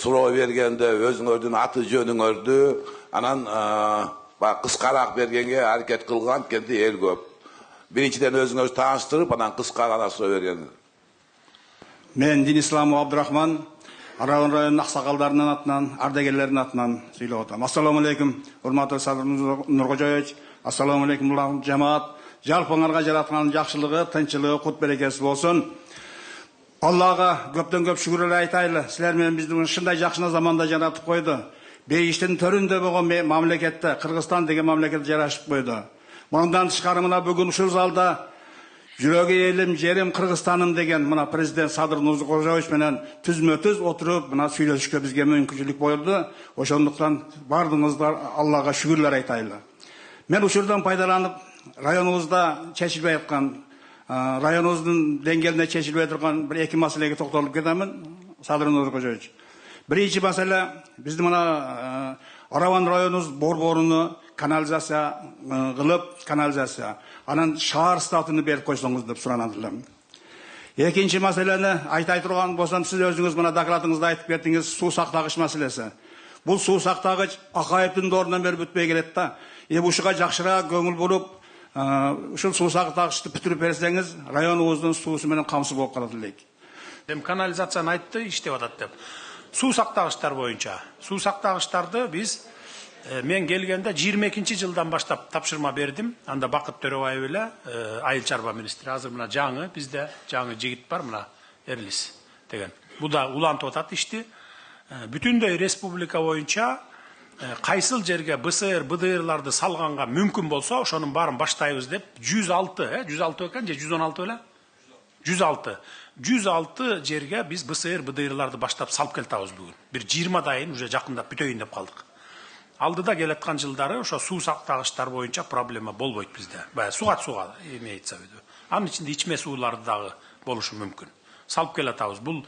Suroo bергende özüңөрдүn аты жөнүңөрдү анан кыскараак бергенге аракет кылган кенде эл көп. Биринчиден өзүңөрдү тааныштырып, анан кыска гана суроо берген. Мен Дин Исламов Абдурахман, Араван районунун аксакалдарынын атынан, ардагерлердин атынан сүйлөп атам. Ассаламу алейкум, урматтуу Садыр Нуркожоевич. Ассаламу алейкум, жамаат. Жалпыңарга жараткан жакшылыгы, тынччылыгы, кут берекеси болсун. Аллага көптөн көп шүгүрлөр айтайлы. Силер менен бизди ушундай жакшы заманда жаратып койду. Бейиштин төрүндө болгон мамлекетте, Кыргызстан деген мамлекет жарашып койду. Мындан тышкары мына бүгүн ушул залда жүрөгү элим, жерим Кыргызстаным деген мына президент Садыр Нуркожоевич менен түзмө-түз отуруп мына сүйлөшүшкө бизге мүмкүнчүлүк болду. Ошондуктан бардыгыңыздар Аллага шүгүрлөр айтайлы. Мен учурдан пайдаланып, районубузда чечилбей аткан, районубуздун деңгээлинде чечилбей турган бир эки маселеге токтолуп кетемин, Садыр Нуркожоевич. Биринчи маселе биздин мына Араван районубуз борборуну канализация кылып, канализация анан шаар статусун берип койсоңуз деп суранат элем. Экинчи маселени айтай турган болсом, сиз өзүңүз мына докладыңызда айтып бердиңиз, суу сактагыч маселеси. Бул суу сактагыч Акаевдин доорунан бери бүтпөй келет да. Ушуга жакшыраак көңүл буруп, ушул суу сактагычты бүтүрүп берсеңиз, районубуздун суусу менен камсыз болуп калат элек. Эми канализацияны айтты, иштеп атат деп. Суу сактагычтар боюнча, суу сактагычтарды биз мен келгенде 22 жылдан баштап тапшырма бердим. Анда Бакыт Төрөбаев эле айыл чарба министри. Азыр мына жаңы бизде жаңы жигит бар, мына Эрлис деген. Бул да улантып атат ишти. Бүтүндөй республика боюнча кайсыл жерге БСР, БДРларды салганга мүмкүн болсо, ошонун баарын баштайбыз деп 106, 106 экен же 116 беле? 106 жерге биз БСР, БДРларды баштап салып келтабыз бүгүн. Бир 20 дайын уже жакындап бүтөйүн деп калдык. Алдыда келаткан жылдары ошо суу сактагычтар боюнча проблема болбойт bizde. Баягы суга имеется в виду. Анын ичинде ичме сууларды дагы болушу мүмкүн. Салып келатабыз. Бул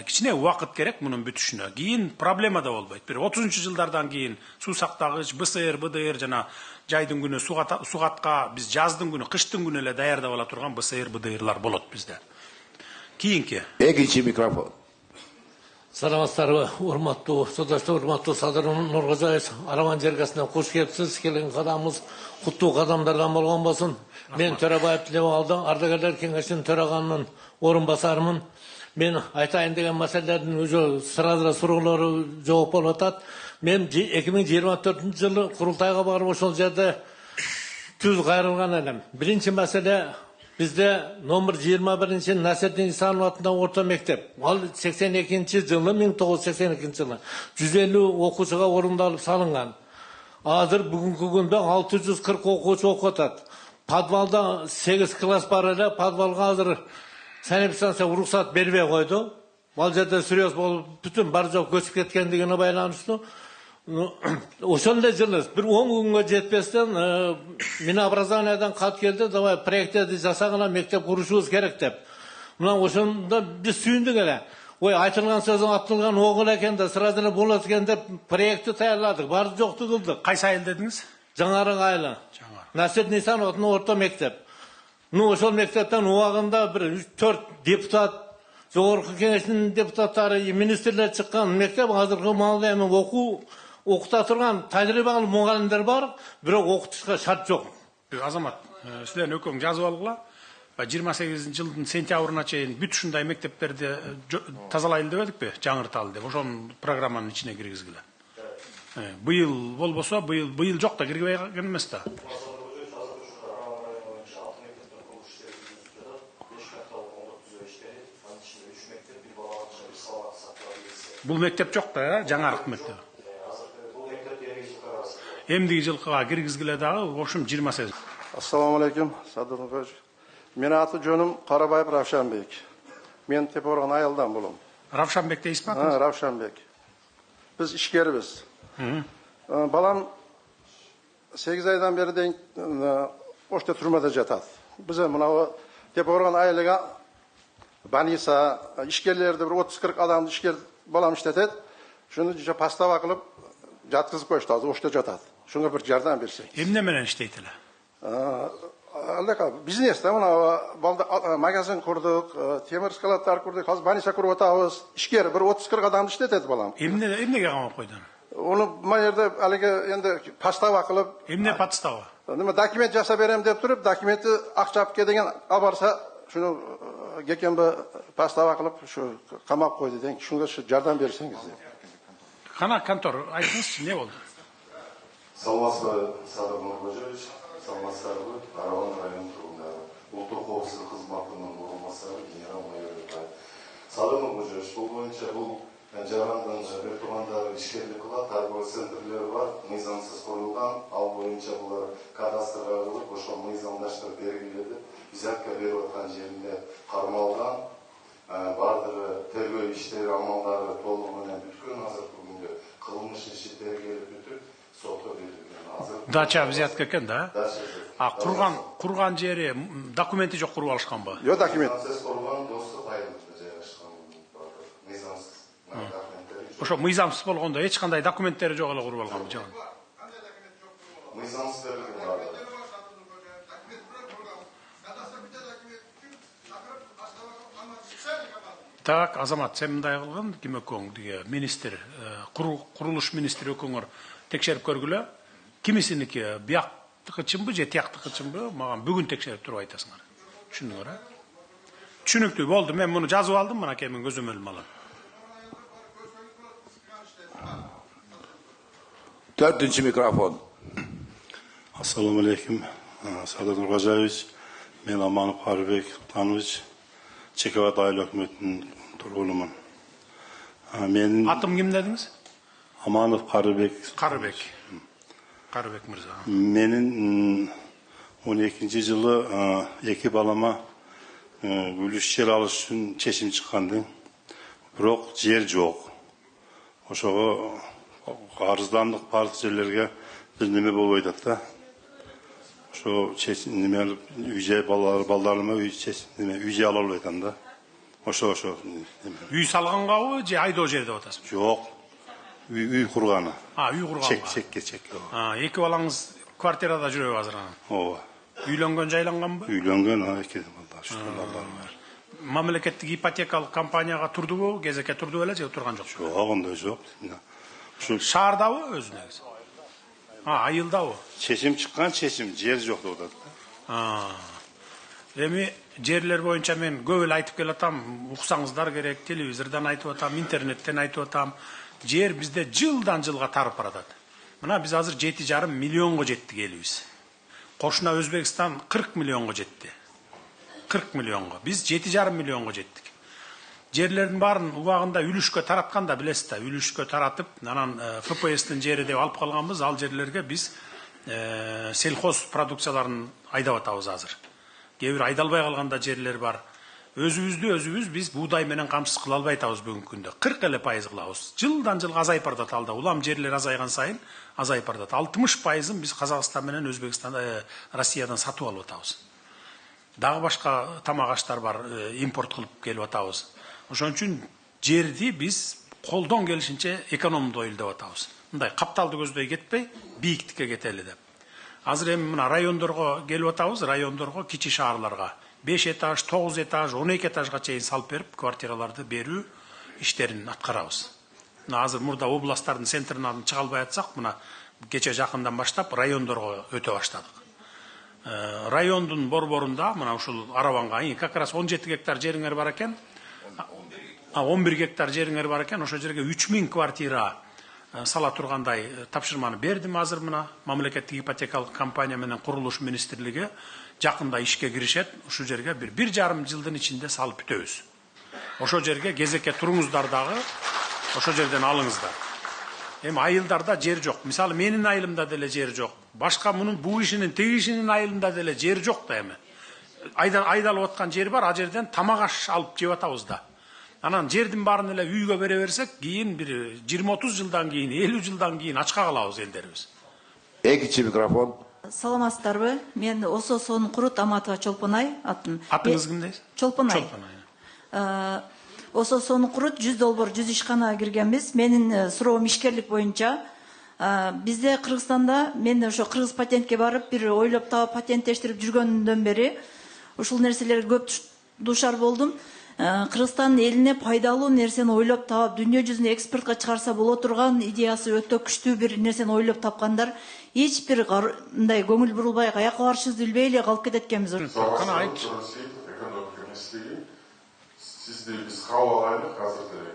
кичине убакыт керек мунун бүтүшүнө. Кийин проблема да болбойт. Бир 30-жылдардан кийин суу сактагыч, БСР, БДР жана жайдын күнү сугатка биз жаздын күнү, кыштын күнү эле даярдап ала турган БСР, БДРлар болот bizde. Кийинки. Экинчи микрофон. Саламаттарбы, урматтуу содоштор, урматтуу Садыр Нуркожоевич, Араван жергесине куш келипсиз. Келген кадамыбыз куттуу кадамдардан болгон болсун. Мен Төрөбаев Тилебалды, ардагерлер кеңешинин төраганынын орун басарымын. Мен айтайын деген маселелердин уже сразу суроолору жооп болуп атат. Мен 2024-жылы курултайга барып ошол жерде түз кайрылган элем. Биринчи маселе bizde номер 21 Насирдин Исанов атындагы орто мектеп. Ал 82-жылы, 1982-жылы 150 окуучуга орундалып салынган. Азыр бүгүнкү күндө 640 окуучу окуп атат. Подвалда 8 класс бар эле, подвалга азыр санэпидстанция уруксат бербей койду. Ал жерде сүрөс болуп бүтүн бар жок көчүп кеткендигине байланыштуу. Ошондой жылы бир 10 күнгө жетпестен Минобразованиядан кат келди, давай проектти жасагыла мектеп курушубуз керек деп. Мына ошондо биз сүйүндүк эле. Ой, айтылган сөзүң аттылган огул экен да, сразу эле болот экен деп проектти даярладык, баары жокту кылдык. Кайсы айыл дедиңиз? Жаңарык айылы. Насирдин Исановдун орто мектеп. Ошол мектептен убагында бир 4 депутат, жогорку кеңештин депутаттары, министрлер чыккан мектеп азыркы маалда эми окута турган тажрыйбалуу мугалимдер бар, бирок окутушка шарт жок. Азамат, сиздердин өкөң жазып алгыла. 28-жылдын сентябрына чейин бүт ушундай мектептерди тазалайлы дебедикпи, жаңырталы деп. Ошонун программанын ичине киргизгиле. Быйыл болбосо, быйыл жок да киргизген эмес да. Бул мектеп жок да, жаңарык мектеп. Эмдиги жылкыга киргизгиле дагы, ошум 28. Ассаламу алейкум, Садыр Нуркожоевич. Менин аты жөнүм Карабаев Равшанбек. Мен Тепорган айылдан болом. Равшанбек дейсизби? Равшанбек. Биз ишкербиз. Балам 8 айдан бери дейин ошто турмада жатат. Биз мына Тепорган айылыга больница ишкерлерди бир 30-40 адамды ишкер балам иштетет. Шуну пастава кылып жаткызып коюшту, азыр ошто жатат. Шуга бир жардам берсек. Эмне менен иштейт эле? бизнес да, мына магазин құрдық, темір складтар құрдық, қазір больница құрып атабыз. Ішкер бір 30-40 адамды іштетеді балам. Эмнеге камап койдун? Оны мына жерде әлгі енді пастава қылып, Эмне подстава? документ жасап берем деп тұрып, документті ақшап деген албарса, шуну кекенбі пастава қылып, шу қамап қойды деген, шунга жардам берсеңіз деп. Қана контор, айтыңызшы, не болды? Саламатсызбы, Садыр Нұрғожаевич, саламатсызбы, Араван район тұрғындары, ұлттық қауіпсіздік қызметінің орынбасары генерал-майор Итаев. Садыр Нұрғожаевич, бұл бойынша бұл жарандан бір тұрғандары ішкерлік қылады, торговый центрлері бар, мыйзамсыз қойылған, ал бойынша бұлар кадастрға қылып, ошол мыйзамдаштар белгіледі, взятка беріп отқан жерінде қармалған, бардығы тергөө иштери амалдары толығымен бүткөн, азыр бүгінгі кылмыш иши тергелип бүтүп, сотко берилген. Азыр Дача взятка экен да? А курган жери документи жок куруп алышканбы? Yok документ. Мыйзамсыз курган достук айылында жайгашкан мыйзамсыз документтери жок. Ошо мыйзамсыз болгондо эч кандай документтери жок эле куруп алганбы? Жок. Мыйзамсыз берилген барды. Так, Азамат, сен мындай кылгын, ким экөөң диге министр, курулуш министри экөөңөр текшерип көргүлө. Кимисиники бияктыкы чынбы же тияктыкы чынбы? Мага бүгүн текшерип туруп айтасыңар. Түшүндүңөр, а? Түшүнүктүү болду. Мен муну жазып алдым, мына кемин көзөмөл алам. 4-cü mikrofon. Assalamu alaikum. Sadat Nurgazayevich, men Amanov Qaribek Tanovich, Çekovat Aile Hükümeti'nin turgulumun. Atım kim dediniz? Amanov Qaribek. Qaribek Mirza. Menin 12. yılı iki balama bölüş yer alış için çeşim çıkandı. Biroq yer yok. Oşoğa arızdandık partiyalarga biz nime bolbaydı da. Şu çeşim nime üye ballarıma üye alalıydın da. Oşo. Üy salgangabı же айдоо жерде атасыз? Yok. Üy kurganı. Üy kurganга. Çek. Эки балаңыз квартирада жүрөбү азыр анан? Ооба. Үйлөнгөн, жайланганбы? Үйлөнгөн, эки балдар, балдар бар. Мамлекеттик ипотекалык компанияга турдубу, кезекке турду беле же турган жок? Жок, ондай жок. Шаардабы өзүнөз? Айылдабы? Çeşim çıkan çeşim, yer жок деп атат. Эми жерлер боюнча мен көп эле айтып келатам, уксаңыздар керек, телевизордон айтып атам, интернеттен айтып атам. Жер бизде жылдан жылга тарып баратат. Мына биз азыр 7,5 миллионго жеттик элибиз. Кошуна Өзбекстан 40 миллионго жетти. 40 миллионго. Биз 7,5 миллионго жеттик. Жерлердин баарын убагында үлүшкө таратканда билесиз да, үлүшкө таратып, анан ФПСтин жери деп алып калганбыз, ал жерлерге биз сельхоз продукцияларын айдап атабыз азыр. Кээ бир айдалбай калганда жерлер бар. Өзүбүз биз буудай менен камсыз кыла албай атабыз бүгүнкү күндө. 40% кылабыз. Жылдан жылга азайып баратат алда. Улам жерлер азайган сайын азайып баратат. 60%ын биз Казакстан менен Өзбекстан, Россиядан сатып алып атабыз. Дагы башка тамак аштар бар, импорт кылып келип атабыз. Ошон үчүн жерди биз колдон келишинче экономдойлу деп атабыз. Мындай капталды көздөй кетпей, бийиктикке кетели деп. Азыр эми мына райондорго келип атабыз, райондорго, кичи шаарларга 5 этаж, 9 этаж, 12 этажга чейин салып берип, квартираларды берүү иштерин аткарабыз. Мына азыр мурда областтардын центринан чыга албай атсак, мына кече жакындан баштап райондорго өтө баштадык. Райондун борборунда, мына ушул Араванга как раз 17 гектар жериңер бар экен. 11 гектар жериңер бар экен, ошол жерге 3000 квартира сала тургандай тапшырманы бердим азыр мына мамлекеттик ипотекалык компания менен курулуш министрлиги жакында ишке киришет. Ушул жерге бир 1,5 жылдын ичинде салып бүтөбүз. Ошол жерге кезекке туруңуздар дагы, ошол жерден алыңыздар. Эми айылдарда жер жок. Мисалы менин айылымда деле жер жок. Башка мунун бул кишинин, тиги кишинин айылында деле жер жок да эми. Айдалып аткан жер бар, а жерден тамак аш алып жеп атабыз да. Анан жердин баарын эле үйгө бере берсек, кийин бир 20-30 жылдан кийин, 50 жылдан кийин ачка калабыз элдерибиз. Экинчи микрофон. Саламатсыздарбы? Мен ОСО-сонун Курут Аматова Чолпонай атын. Атыңыз ким дейсиз? Чолпонай. ОСО-сонун Курут 100 долбор 100 ишканага киргенбиз. Менин суроом ишкерлик боюнча Бизде Кыргызстанда мен ошо кыргыз патентке барып бир ойлоп таап патенттештирип жүргөндөн бери ушул нерселерге көп дуушар болдум. Кыргызстан элине пайдалуу нерсени ойлоп таап, дүйнө жүзүнө экспортко чыгарса боло турган идеясы өтө күчтүү бир нерсени ойлоп тапкандар эч бир мындай көңүл бурулбай, каяка барышыбызды билбей эле калып кетет экенбиз. Кана айт. Сизди биз кабыл алайлык азыр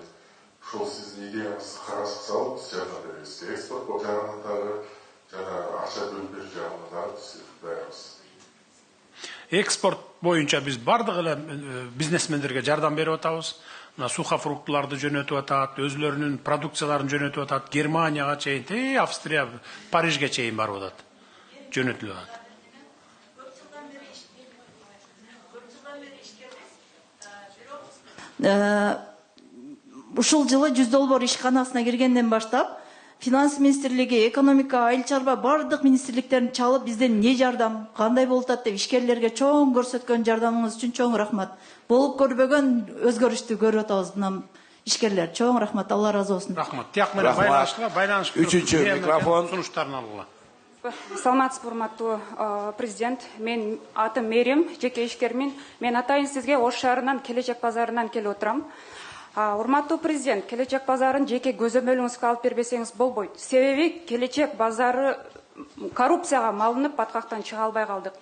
ошол сиздин идеяңызды карашып салып биз жардам беребиз. Экспорт жагынан дагы жана акча бөлүп берүү жагынан дагы биз даярбыз. Экспорт боюнча биз бардык эле бизнесмендерге жардам берип атабыз. Мына сухофруктларды жөнөтүп атат, өзлөрүнүн продукцияларын жөнөтүп атат, Германияга чейин, Австрия, Парижге чейин барып атат. Жөнөтүлүп атат. Ушул жылы 100 долбоор ишканасына киргенден баштап Финанс министрлиги, экономика, айыл чарба бардык министрликтерин чалып бизден эмне жардам, кандай болуп атат деп ишкерлерге чоң көрсөткөн жардамыңыз үчүн чоң рахмат. Болуп көрбөгөн өзгөрүштү көрүп атабыз мына ишкерлер. Чоң рахмат, Алла разы болсун. Рахмат. Тияк менен байланышып Үчүнчү микрофон. Сунуштарын алгыла. Саламатсызбы, урматтуу президент. Мен атым Мерим, жеке ишкермин. Мен атайын сизге Ош шаарынан Келечек базарынан келип отурам. Урматтуу президент, Келечек базарын жеке көзөмөлүңүзгө алып бербесеңиз болбойт. Себеби Келечек базары коррупцияга малынып баткактан чыга албай калдык.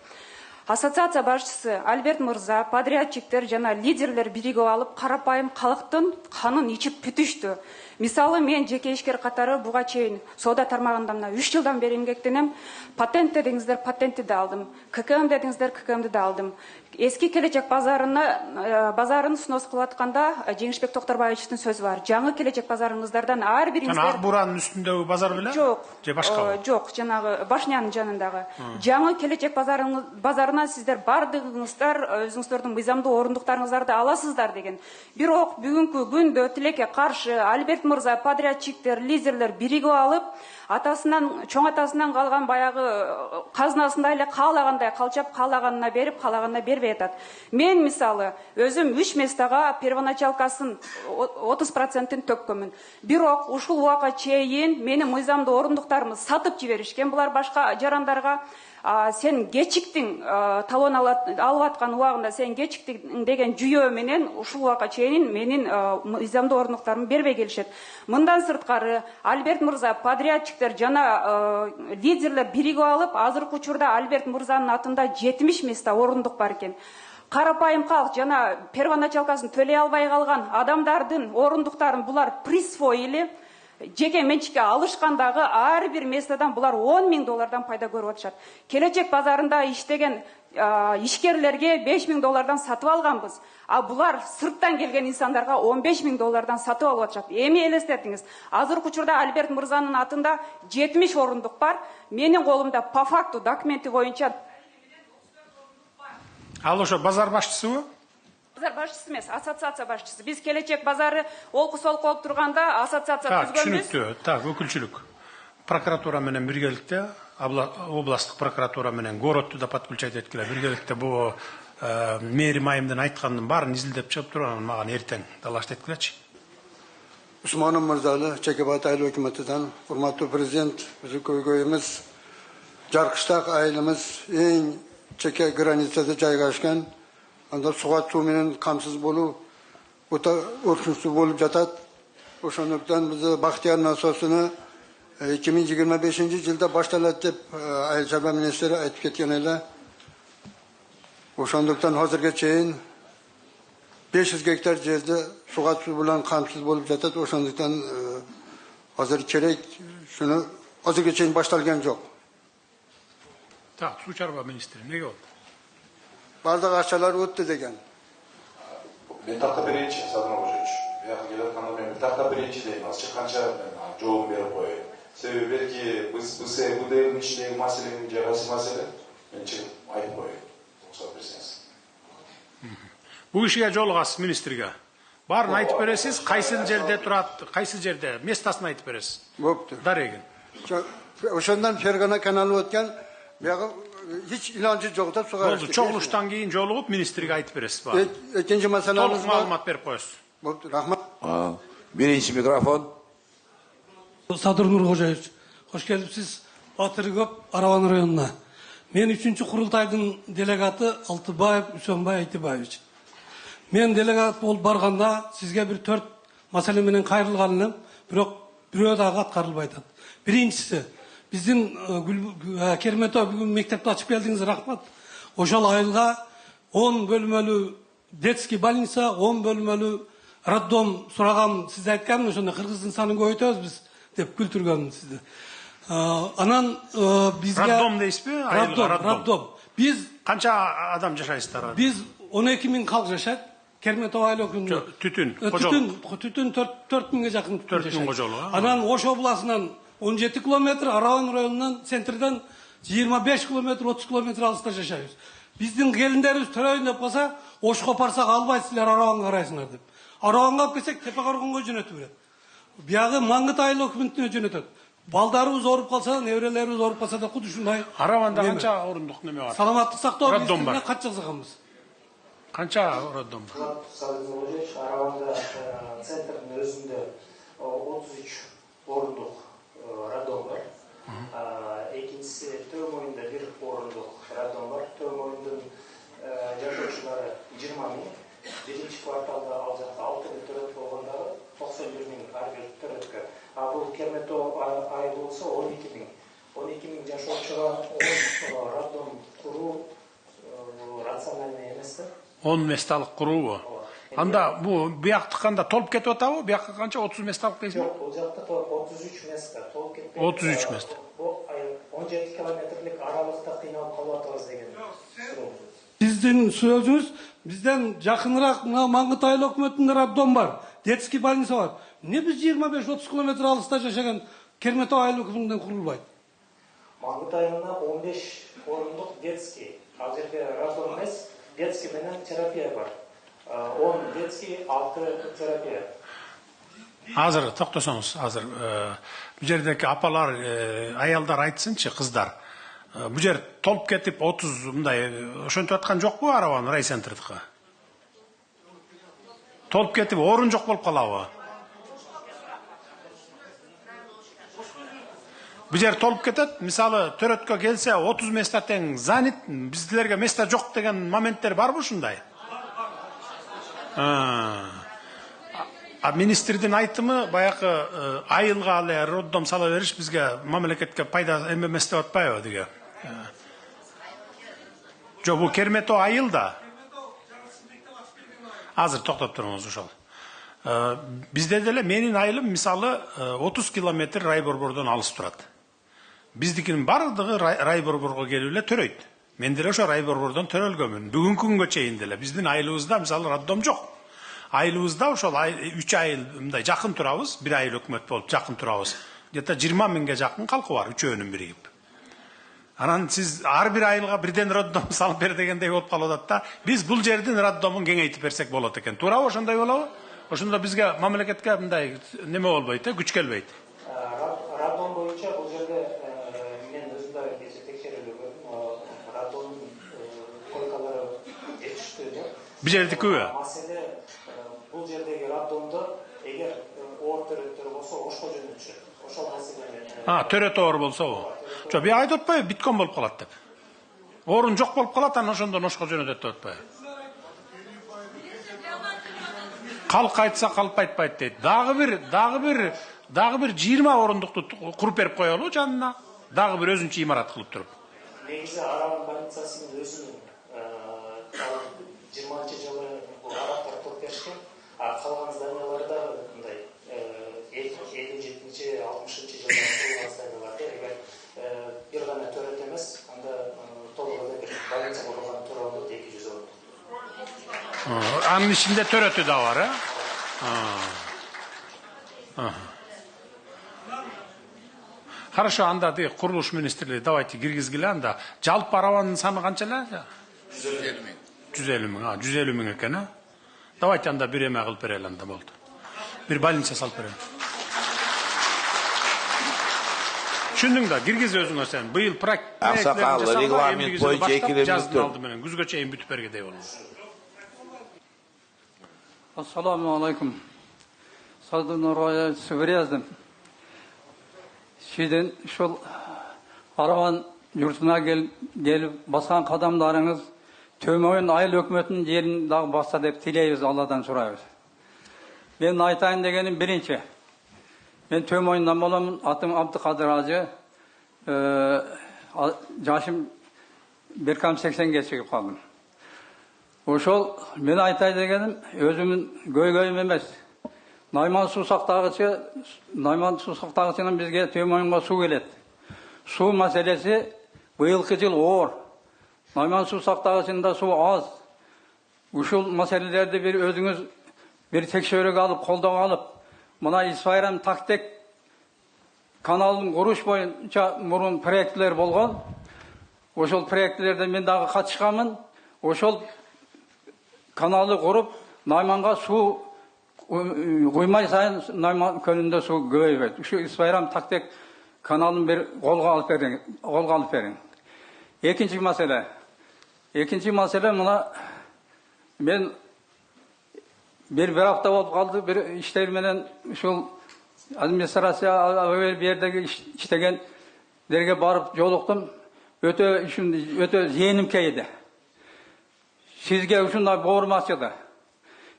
Ассоциация башчысы Альберт мырза, подрядчиктер жана лидерлер биригип алып, карапайым калктын канын ичип бүтүштү. Мисалы, мен жеке ишкер катары буга чейин соода тармагында мына 3 жылдан бери эмгектенем. Патент дедиңиздер, патентти да алдым. ККМ дедиңиздер, ККМди да алдым. Эски Келечек базарын снос кылып атканда Жеңишбек Токторбаевичтин сөзү бар. Жаңы Келечек базарыңыздардан ар бириңиздер Ак буранын үстүндөгү базар беле? Жок. Же башка? Жок, жанагы Башнянын жанындагы. Жаңы Келечек базарынан сиздер бардыгыңыздар өзүңүздөрдүн мыйзамдуу орундуктарыңыздарды аласыздар деген. Бирок бүгүнкү күндө тилекке каршы Альберт мырза, подрядчиктер, лидерлер биригип алып, чоң атасынан калган баягы казнасында эле каалагандай калчап, каалаганына берип, каалаганына бербей атат. Мен мисалы өзүм 3 местага первоначалкасын 30%-ин төккөнмүн. Бирок ушул убакка чейин менин мыйзамдуу орундуктарымды сатып жиберишкен. Булар башка жарандарга сен кечиктиң талон алып аткан убагында сен кечиктиң деген жүйөө менен ушул убакка чейин менин мыйзамдуу орундуктарымды бербей келишет. Мындан сырткары Альберт мырза, подрядчиктер жана лидерлер биригип алып, азыркы учурда Альберт мырзанын атында 70 места орундук бар экен. Карапайым калк жана первоначалкасын төлөй албай калган адамдардын орундуктарын булар присвоили. Жеке менчикке алышкандагы ар бир местадан булар 10 000 доллардан пайда көрүп атышат. Келечек базарында иштеген ишкерлерге 5 000 доллардан сатып алганбыз. Булар сырттан келген инсандарга 15 000 доллардан сатып алып атышат. Эми элестетиңиз. Азыркы учурда Альберт мырзанын атында 70 орундук бар. Менин колумда по факту документи боюнча Ал ошо базар башчысыбы? Базар башчысы эмес, ассоциация башчысы. Биз Келечек базары олку-солку болуп турганда ассоциация түзгөнбүз. Түшүнүктүү. Так, өкүлчүлүк. Прокуратура менен биргеликте, областтык прокуратура менен городду да подключать эткиле. Биргеликте бул Мерим айымдын айтканынын баарын изилдеп чыгып турган мага эртең далашт эткилечи. Усманов мырзалы, Чекебат айыл өкмөтүнөн, урматтуу президент, биздин көйгөйүбүз Жаркыштак айылыбыз эң чеке границада жайгашкан. Анда суга суу менен камсыз болуу өтө өркүнчтүү болуп жатат. Ошондуктан биз Бактияр насосуну 2025 жылда башталат деп айыл чарба министри айтып кеткен эле. Ошондуктан азыркыга чейин 500 гектар жерде суга суу менен камсыз болуп жатат. Ошондуктан азыр керек, шуну азыркыга чейин башталган жок. Так, суу чарба министри эмнеге болду? Бардык акчалар өттү деген. Мен такта биринчи, Садыр Кожоевич. Бияка келип атканда мен такта биринчи дейм, азыр канча жообун берип коеюн. Себеби белки биз БДЛдин ичиндеги маселенин жагасы маселе, мен чыгып айтып коеюн. Рухсат берсеңиз. Бул ишиге жолугасыз министрге. Баарын айтып бересиз, кайсы жерде турат, кайсы жерде, местасын айтып бересиз. Бопту. Дарегин. Ошондон Фергана каналы өткөн, бияка hiç ilancı yok da suğa açtık. Çoğuluştan keyin jolup ministriге айтып бересиz бар. Экинчи маселебиз бар. Маалымат берип коесуз. Рахмат. Биринчи микрофон. Садыр Нуркожоевич, Hoş gelipsiz Batırı Köp, Aravan rayonuna. Men 3-cü kurultaydın delegatı Altıbayev, Üsönbay Aytıbayevич. Men delegat bolup barganda sizge bir 4 masale menen kayrılganım, bирок бирөө дагы аткарылбайт. Биринчиси, биздин Кермето бүгүн мектепти ачып келдиңиз, рахмат. Ошол айылга 10 бөлмөлүү детский больница, 10 бөлмөлүү роддом сураган, сиз айткан, ошондо кыргыздын санын көбөйтөбүз биз деп күлтүргөн сизди. Анан бизге Роддом дейсизби? Роддом. Биз канча адам жашайсыздар? Биз 12 000 калк жашайт. Кермето айыл өкүмүндө. Түтүн 4 миңге жакын түтүн жашайт. Анан Ош областынан 17 километр, Араван районунан центрден 25 километр, 30 километр алыста жашайбыз. Биздин келиндерибиз төрөйүн деп калса, Ошко барсак албайсыздар, Араванга карайсыңар деп. Араванга алып келсек, Тепе Коргонго жөнөтүп берет. Биягы Маңгыт айыл өкмүнтүнө жөнөтөт. Балдарыбыз ооруп калса, неберелерибиз ооруп калса да куду ушундай. Араванда канча орундук неме бар? Саламаттык сактоо министрлигине кат жазганбыз. Канча роддом? Араванда центрдин өзүндө 33 орундук роддом бар. Экинчиси Төмөйүндө 1 орундук роддом бар. Төмөйүндүн жашоочулары 20 000. Биринчи кварталда ал жакта 6 000 төрөт болгондо 91 000 ар бир төрөткө. А бул Кермето айылы болсо 12 000. 12 000 жашоочуга роддом куруу рациональный эмес да. 10 месталык куруубу? Анда бу бияктыканда толуп кетип атабы? Биякка канча 30 месталык дейсизби? Жок, бул жакта 33 места толуп кетти. 33 места. Бул 17 километрлик аралыкта кыйналып калып атабыз деген. Биздин сөзүбүз, бизден жакыныраак Маңгыт айыл өкмөтүндө роддом бар, детский больница бар. Не біз 25-30 километр алыста жашаган Кермето айыл өкмүндөн курулбайт? Маңгыт айылына 15 орундук детский, ал жерде роддом эмес, детский менен терапия бар. 10 детский, 6 терапия. Азыр токтосоңуз, азыр бул жердеки апалар, аялдар айтсынчы, кыздар. Бул жер толуп кетип 30 мындай ошентип аткан жокпу Араван райцентрдыкы? Толуп кетип орун жок болуп калабы? Бул жер толуп кетет, мисалы төрөткө келсе 30 места тең занят, биздерге места жок деген моменттер барбы ушундай? А министрдин айтымы баягы айылга эле роддом сала бериш бизге мамлекетке пайда эмес деп атпайбы деге? Жок, бул Кермето айылда. Азыр токтоп туруңуз ошол. Бизде деле менин айылым мисалы 30 километр райборбордон алыс турат. Биздикинин бардыгы райборборго келип эле төрөйт. Мен деле ошо райборбордон төрөлгөмүн. Бүгүнкү күнгө чейин деле биздин айылыбызда мисалы роддом жок. Айылыбызда ошол 3 айыл мындай жакын турабыз, бир айыл өкмөт болуп жакын турабыз. Где-то 20 000ге жакын калкы бар, үчөөнүн биригип. Анан сиз ар бир айылга бирден роддом салып бер дегендей болуп калып атат да, биз бул жердин роддомун кеңейтип берсек болот экен. Туурабы, ошондой болобу? Ошондо бизге мамлекетке мындай неме болбойт, күч келбейт. Роддом боюнча бул жерде мен өзүм да кече текшерүүлгө роддомдун койкалары жетиштүү деп. Бул жердикиби? Маселе бул жердеги роддомдо эгер оор төрөттөр болсо Ошко жөнөтүшөт. Ошол маселени. Төрөт оор болсобу? Жок, бир айтып атпайбы, биткон болуп калат деп. Орун жок болуп калат, анан ошондон Ошко жөнөтөт деп атпайбы? Калк айтса калп айтпайт дейт. Дагы бир 20 орундукту куруп берип коелу жанына. Дагы бир өзүнчө имарат кылып туруп. Негизи Араван больницасынын өзүнүн 20-жылы бул араптар куруп беришкен, а калган зданиялары да мындай 57-60-жылы курулган зданияларда эгер бир гана төрөт эмес, анда толук эле бир больница курулган туура болот 200 орун. Анын ичинде төрөтү да бар, Хорошо, анда курулуш министрлиги давайте киргизгиле анда. Жалпы Араванын саны канча эле? 150 000. 150 000. 150 000 экен, Давайте анда бир эме кылып берели анда болду. Бир больница салып берели. Түшүндүң да, киргиз өзүңө сен. Быйыл Аксакал регламент боюнча экилемиздин менен күзгө чейин бүтүп бергедей болду. Ассаламу алейкум. Садын Нургая Сыбыряздым. Sizin şu Aravan yurtuna gelip basan kadamlarınız Tömoyun ayıl hükümetinin yerini daha bassa dep tileybiz, Allah'tan sorayız. Ben aytayın degenim birinci. Ben Tömoyundan bolamın, atım Abdülkadir Hacı. Yaşım Berkam 80 geçip kaldım. Oşol ben aytay degenim özümün göy emez. Nayman Susaqtağıçının bizge Tömoyunga su gelet. Su meselesi bu yılkı yıl oğur. Nayman Susaqtağıçında su az. Uşul meselelerde bir özünüz bir tekşörük alıp, koldağı alıp, buna İsfayram taktek kanalın kuruş boyunca murun proyektler bolgan. Oşol proyektlerden ben dağı katışkamın. Oşol kanalı kurup, Nayman'a su koymay sayın Nayman könünde su göğübet. Şu İsfayram taktek kanalın bir kolga alıp verin. İkinci mesele buna ben bir hafta olup kaldı, bir işlermeden şu administrasiya bir yerdeki iştegen derge barıp yoluktum. Öte ziyenim keydi. Sizge şunday boğurmasıydı.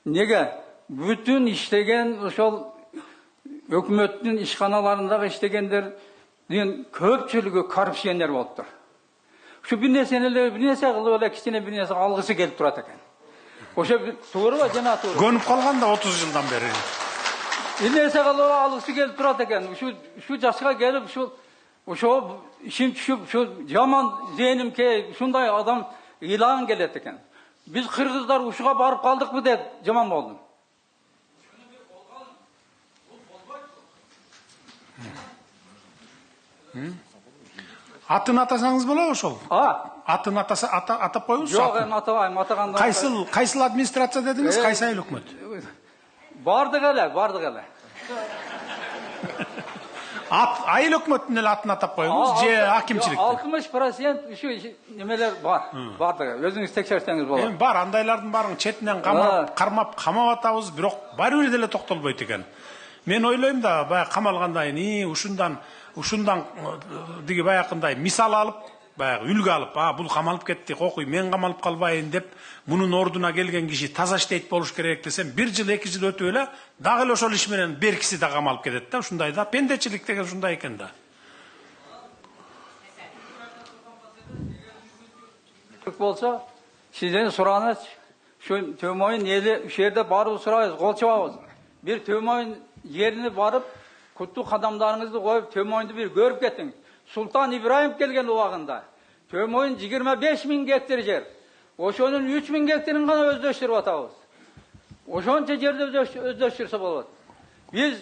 Nege? Bütün iştegen şu hükümetin işkanalarındaki iştegenler köpçülüğü karışıyenler oldu. Şu bir nese öyle kişine bir nese algısı gelip durat eken. Oşa doğru var cana doğru. Gönüp kalgan da 30 yıldan beri. Bir nese algısı gelip durat eken. Şu yaşa gelip şu yaman zihnim ki şunday adam ilan gelet eken. Biz Kırgızlar uşuğa barıp kaldık mı de jaman oldum. Атын атасаңыз болобу ошол? Атын атап коюңузчу. Жок, эми атабайм, атаганда. Кайсыл администрация дедиңиз, кайсы айыл өкмөт? Бардык эле. Айыл өкмөтүнүн эле атын атап коюңуз, же акимчилик? 60% şu немелер бар. Бардык. Өзүңүз текшерсеңиз болот. Эми бар, андайлардын баарын четинен кармап атабыз, бирок баары бир деле токтолбойт экен. Мен ойлойм да, баягы камалгандан кийин ушундан диги баягындай мисал алып, баягы үлгү алып, бул камалып кетти, кокуй мен камалып калбайын деп, мунун ордуна келген киши таза иштейт болуш керек десем, 1 жыл 2 жыл өтүп эле дагы эле ошол иш менен беркиси да камалып кетет да, ушундай да. Пендечилик деген ушундай экен да. Болса, сизден сураныз, şu Tömoyun eli şu yerde barıp surayız, kol çababız. Bir Tömoyun yerini barıp, kutlu adamlarınızı koyup Tömoyun'u bir görüp getin. Sultan İbrahim gelgen o vagında. Tömoyun 25.000 gektar yer. Oşonun 3.000 gektarın kana özdeştirip atabız. Oşonca yerde özdeştirse bolot. Biz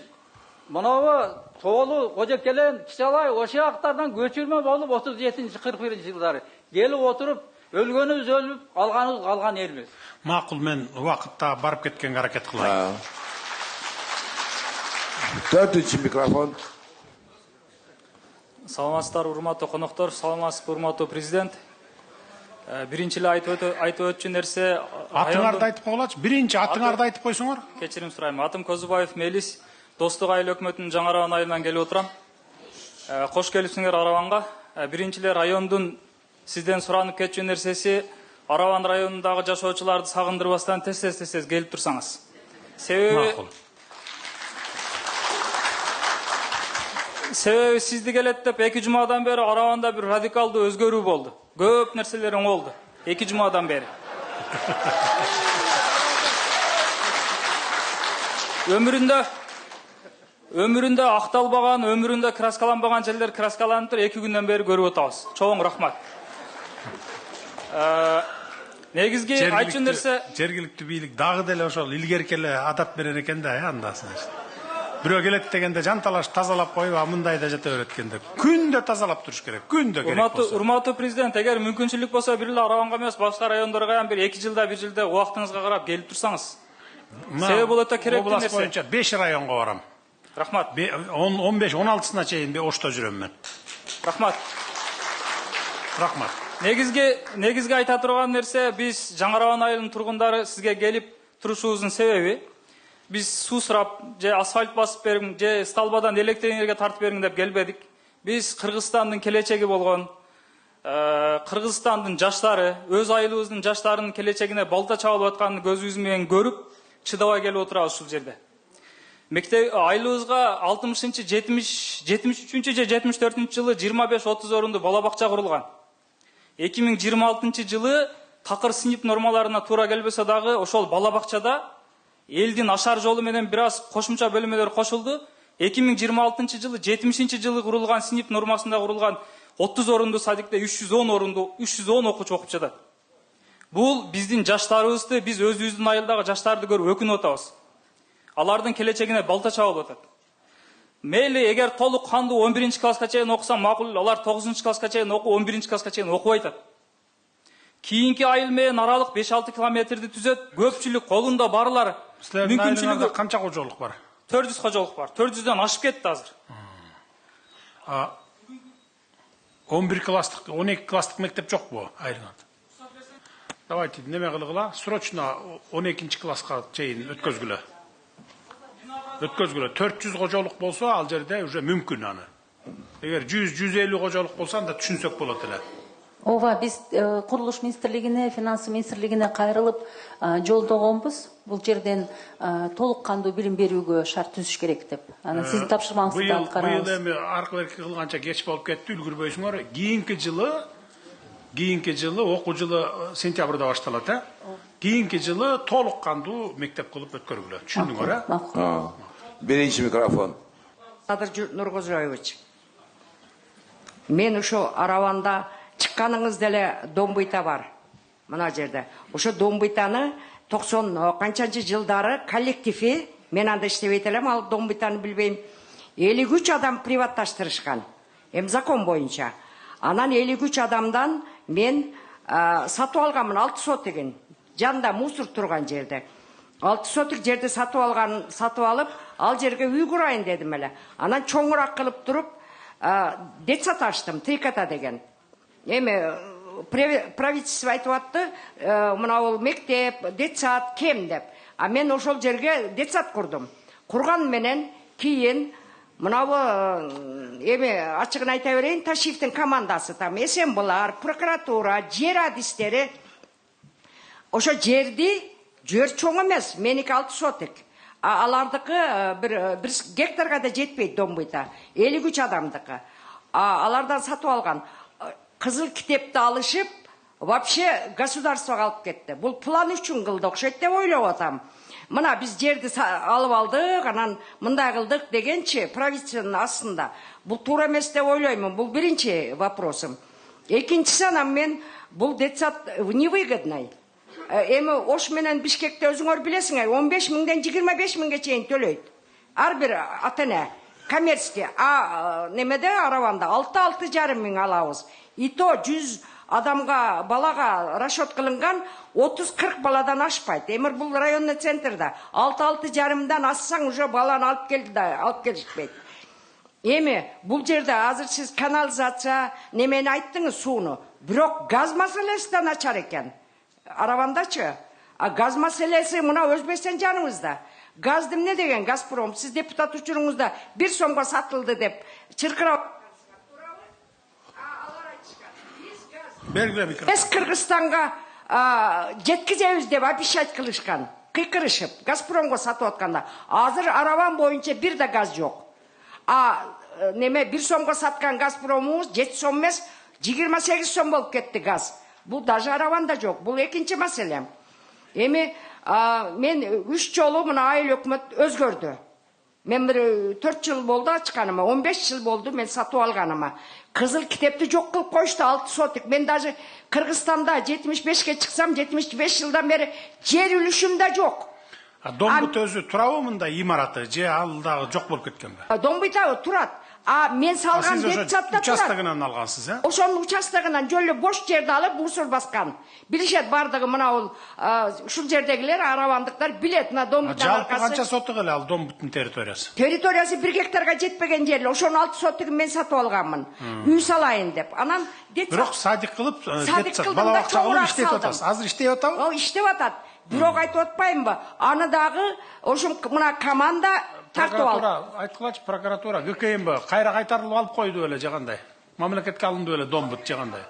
manawa Toğlu, Kocakelen, Kişalay, oşu aktardan göçürme bolup 37-41 yılları. Gelip oturup, ölgönüz ölüp, kalganız kalgan elimiz. Makul, men vakıtta barıp ketken hareket kılayım. Dördüncü mikrofon. Саламатсыздар, урматтуу коноктор, саламатсызбы, урматтуу президент. Биринчи эле айтып өтчү нерсе, атыңарды айтып койгулачы. Биринчи атыңарды айтып койсоңор. Кечирим сурайм. Атым Козубаев Мелис, Достук айыл өкмөтүнүн Жаңы Арабан айылынан келип отурам. Кош келипсиңер Арабанга. Биринчи эле райондун сизден суранып кетчү нерсеси, Арабан районундагы жашоочуларды сагындырбастан тез келип турсаңыз. Себеби сизди келет деп 2 жумадан бери Арабанда bir радикалдуу өзгөрүү болду. Көп нерселер оңолду. 2 жумадан бери. Өмүрүндө акталбаган, өмүрүндө краскаланбаган жерлер краскаланып 2 күндөн бери көрүп атабыз. Чоң рахмат. Негизги айтчу нерсе, жергиликтүү бийлик дагы деле ошол илгеркеле адап берер экен да, андасын. Бирөө келет дегенде жанталаш тазалап коюп, мындай да жата берет экен деп. Күндө тазалап туруш керек, күндө керек болсо. Урматтуу президент, эгер мүмкүнчүлүк болсо бир эле Арабанга эмес, башка райондорго ham bir 2 жылда, 1 жылда убактыңызга карап келип турсаңыз. Себеби бул өтө керектүү нерсе. Область боюнча 5 районго барам. Рахмат. 15-16-сына чейин Ошто жүрөм мен. Рахмат. Негизги айта турган нерсе, биз Жаңы Арабан айылынын тургундары сизге келип турушубуздун себеби, биз суу сурап, же асфальт басып бериң, же столбадан электр энергия тартып бериң деп келбедик. Биз Кыргызстандын келечеги болгон, Кыргызстандын жаштары, өз айылыбыздын жаштарынын келечегине балта чабылып атканын көзүбүз менен көрүп, чыдабай келип отурабыз ушул жерде. Мектеп айылыбызга 73-74 жылы 25-30 орунду бала бакча курулган. 2026 жылы такыр сынып нормаларына туура келбесе дагы ошол бала бакчада элдин ашар жолу менен бир аз кошумча бөлмөлөр кошулду. 2026 жылы 70 жылы курулган сынып нормасында курулган 30 орунду садикте 310 окуучу окуп жатат. Бул биздин жаштарыбызды, биз өзүбүздүн айылдагы жаштарды көрүп өкүнүп атабыз. Алардын келечегине балта чабылып атат. Мейли эгер толук кандуу 11 класска чейин окуса макул, алар 9 класска чейин окуп, 11 класска чейин окубай атат. Кийинки айыл менен аралык 5-6 километрди түзөт. Көпчүлүк колунда барлар мүмкүнчүлүгү канча кожолук бар? 400 кожолук бар. 400дөн ашып кетти азыр. 11 класстык, 12 класстык мектеп жок бу айылыңда? Давайте неме кылгыла, срочно 12 класска чейин өткөзгүлө. 400 кожолук болсо, ал жерде уже мүмкүн аны. Эгер 100-150 кожолук болсо, анда түшүнсөк болот эле. Ооба, биз Курулуш министрлигине, финансы министрлигине кайрылып жолдогонбуз. Бул жерден толук кандуу билим берүүгө шарт түзүш керек деп. Анан сиздин тапшырмаңызды аткарабыз. Быйыл эми аркы берки кылганча кеч болуп кетти, үлгүрбөйсүңөр. Кийинки жылы окуу жылы сентябрда башталат, Кийинки жылы толук кандуу мектеп кылып өткөргүлө. Түшүндүңөр, Биринчи микрофон. Садыр Нургозоевич. Мен ошо Араванда чыкканыңыз деле Домбыйта бар. Мына жерде. Ошо Домбыйтаны 90 канчанчы жылдары коллективи, мен анда иштебейт элем, ал Домбыйтаны билбейм. 53 адам приватташтырышкан. Закон боюнча. Анан 53 адамдан мен сатып алганмын 6 сотыгын. Жанында мусор турган жерде. 6 сотык жерде сатып алып, ал жерге үй курайын дедим эле. Анан чоңураак кылып туруп, детсад аштым, Трикота деген. Эми правительство айтып атты, мына ол мектеп, детсад кем деп. А мен ошол жерге детсад курдум. Курган менен кийин мына эми ачыгын айта берейин, Ташиевдин командасы там эсенбулар, прокуратура, жер адистери ошо жерди жер чоң эмес, меники 6 сотык. Алардыкы бир гектарга да жетпейт Домбыйта. 53 адамдыкы. Алардан сатып алган. Кызыл китепти алышып, вообще государствого алып кетти. Бул план үчүн кылды окшойт деп ойлоп атам. Мына биз жерди алып алдык, анан мындай кылдык дегенчи правительствонун астында. Бул туура эмес деп ойлоймун. Бул биринчи вопросум. Экинчиси, анан мен бул детсад невыгодный. Эми Ош менен Бишкекте өзүңөр билесиңер, 15 миңден 25 миңге чейин төлөйт. Ар бир ата-эне коммерческий. Немеде Араванда 6-6,5 миң алабыз. И то 100 адамга, балага расчет кылынган 30-40 баладан ашпайт. Эмир бул районный центрда 6-6,5-дан ассаң уже баланы алып келди да, алып келишпейт. Эми бул жерде азыр сиз канализация немени айттыңыз, сууну. Бирок газ маселеси да начар экен. Аравандачы. Газ маселеси мына Өзбекстан жаныбызда. Газды эмне деген Газпром? Сиз депутат учуруңузда 1 сомго сатылды деп чыркырап Biz Kırgızstan'a жеткизебиз деп обещать кылышкан, кыйкырышып, Газпромго сатып атканда. Азыр Араван боюнча бир да газ жок. Неме 1 сомго саткан Газпромубуз 7 сом эмес, 28 сом болуп кетти газ. Бул даже Араванда жок. Бул экинчи маселе. Эми мен 3 жолу мына айыл өкмөт өзгөрдү. Мен 4 жыл болду ачканыма, 15 жыл болду мен сатып алганыма. Кызыл китепти жок кылып коюшту 6 сотык. Мен даже Кыргызстанда 75ке чыксам, 75 жылдан бери жер үлүшүм да жок. Домбут өзү турабы мында имараты, же ал дагы жок болуп кеткенби? Домбуйта турат. Мен салган детсадда турат. Участогунан алгансыз, Ошонун участогунан жолу бош жерди алып мусор баскан. Билишет бардыгы мына ол ушул жердегилер, аравандыктар билет мына Домбуйта аркасы. Жалпы канча сотук эле ал Домбуттун территориясы? Территориясы 1 гектарга жетпеген жер. Ошонун 6 сотугун мен сатып алганмын. Үй салайын деп. Анан детсад. Бирок садик кылып, детсад бала бакча кылып иштеп атасыз. Азыр иштеп атабы? Иштеп атат. Бирок айтып атпаймынбы? Аны дагы ошо мына команда тартып алып. Айткылачы прокуратура ГКМБ кайра кайтарылып алып койду эле жагандай. Мамлекетке алынды эле домбут жагандай.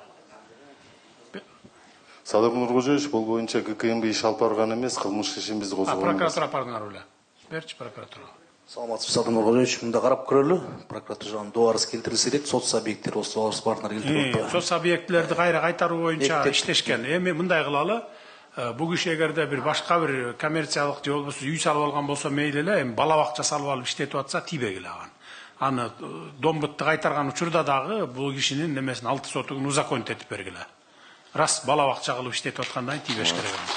Садыр Нуркожоевич, бул боюнча ГКМБ иш алып барган эмес, кылмыш ишин биз козгогон. Прокуратура бардыңар беле. Берчи прокуратура. Саламатсыз, Садыр Нуркожоевич, мында карап көрөлү. Прокуратуранын добарысы келтирилсе керек, сот субъекттери осы добарысы бардыңар келтирип. Сот субъектилерди кайра кайтаруу боюнча иштешкен. Эми мындай кылалы. Бу киши эгерде бир башка бир коммерциялык же болбосо үй салып алган болсо мейли эле, эми бала бакча салып алып иштетип атса тийбегиле ага. Аны домбутты кайтарган учурда дагы бул кишинин немесин алты сотугун узаконить этип бергиле. Рас бала бакча кылып иштетип аткандан тийбеш керек.